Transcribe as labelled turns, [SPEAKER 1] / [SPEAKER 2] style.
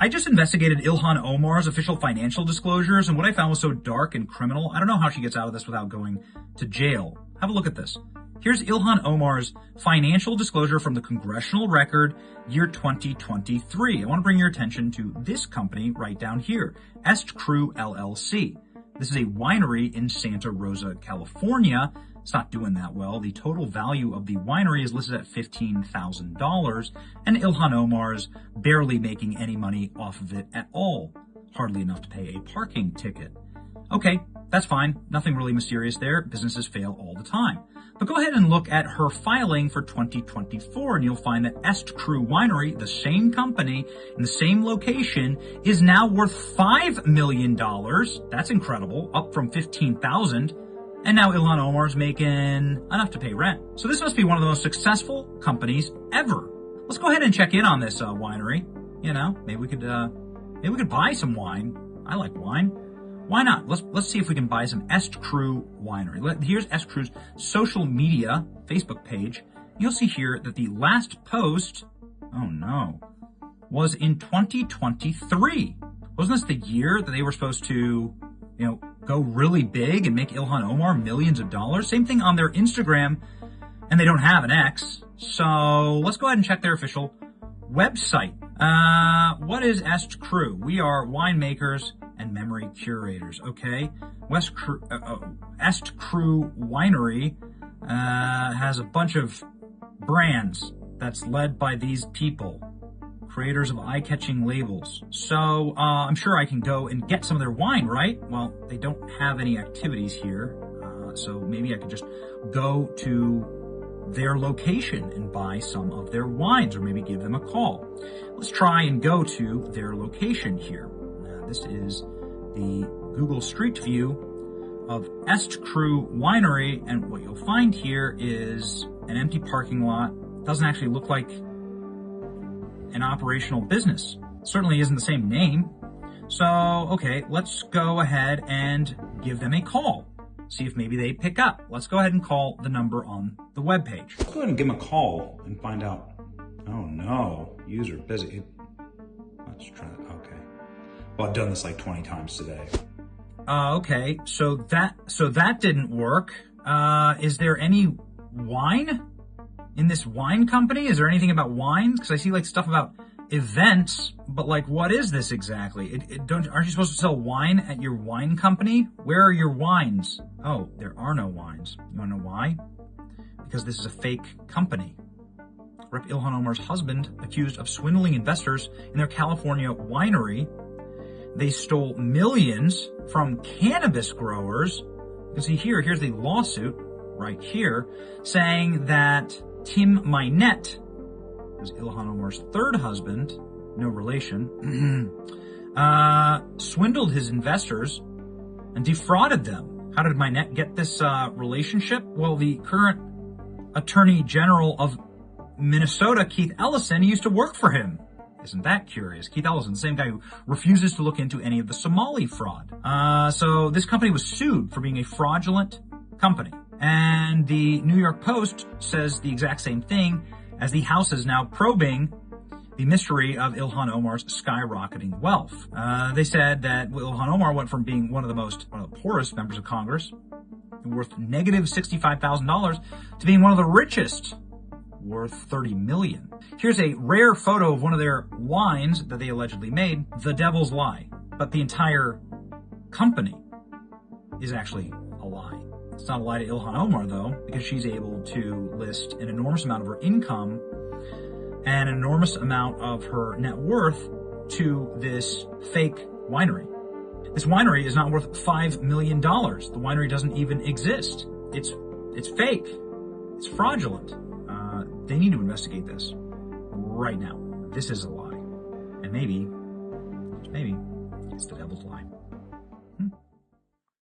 [SPEAKER 1] I just investigated Ilhan Omar's official financial disclosures, and what I found was so dark and criminal. I don't know how she gets out of this without going to jail. Have a look at this. Here's Ilhan Omar's financial disclosure from the Congressional Record, year 2023. I want to bring your attention to this company right down here, Est Crew LLC. This is a winery in Santa Rosa, California. It's not doing that well. The total value of the winery is listed at $15,000, and Ilhan Omar's barely making any money off of it at all. Hardly enough to pay a parking ticket. Okay, that's fine. Nothing really mysterious there. Businesses fail all the time. But go ahead and look at her filing for 2024, and you'll find that Est Crew Winery, the same company in the same location, is now worth $5 million. That's incredible, up from $15,000. And now Ilhan Omar's making enough to pay rent. So this must be one of the most successful companies ever. Let's go ahead and check in on this winery. You know, maybe we could buy some wine. I like wine. Why not? Let's see if we can buy some Est Crew Winery. Here's Est Crew's social media Facebook page. You'll see here that the last post, oh no, was in 2023. Wasn't this the year that they were supposed to, go really big and make Ilhan Omar millions of dollars? Same thing on their Instagram, and they don't have an X. So let's go ahead and check their official website. What is Est Crew? We are winemakers and memory curators, okay? Est Crew Winery has a bunch of brands that's led by these people, creators of eye-catching labels. So I'm sure I can go and get some of their wine, right? Well, they don't have any activities here, so maybe I could just go to their location and buy some of their wines, or maybe give them a call. Let's try and go to their location here. This is the Google Street View of Est Crew Winery, and what you'll find here is an empty parking lot. Doesn't actually look like an operational business. Certainly isn't the same name. So, okay, let's go ahead and give them a call. See if maybe they pick up. Let's go ahead and call the number on the webpage. Let's go ahead and give them a call and find out. Oh no, user busy. Let's try that, okay. Well, I've done this like 20 times today. Okay, so that didn't work. Is there any wine in this wine company? Is there anything about wines? Because I see like stuff about events, but like, what is this exactly? Aren't you supposed to sell wine at your wine company? Where are your wines? Oh, there are no wines. You wanna know why? Because this is a fake company. Rep. Ilhan Omar's husband accused of swindling investors in their California winery. They stole millions from cannabis growers. You can see here's the lawsuit right here, saying that Tim Minette, who's Ilhan Omar's third husband, no relation, swindled his investors and defrauded them. How did Minette get this relationship? Well, the current Attorney General of Minnesota, Keith Ellison, used to work for him. Isn't that curious? Keith Ellison, the same guy who refuses to look into any of the Somali fraud. So this company was sued for being a fraudulent company. And the New York Post says the exact same thing, as the House is now probing the mystery of Ilhan Omar's skyrocketing wealth. They said that Ilhan Omar went from being one of the poorest members of Congress, worth negative $65,000, to being one of the richest, worth $30 million. Here's a rare photo of one of their wines that they allegedly made, The Devil's Lie. But the entire company is actually a lie. It's not a lie to Ilhan Omar, though, because she's able to list an enormous amount of her income and an enormous amount of her net worth to this fake winery. This winery is not worth $5 million. The winery doesn't even exist. It's fake. It's fraudulent. They need to investigate this right now. This is a lie. And maybe, it's the devil's lie.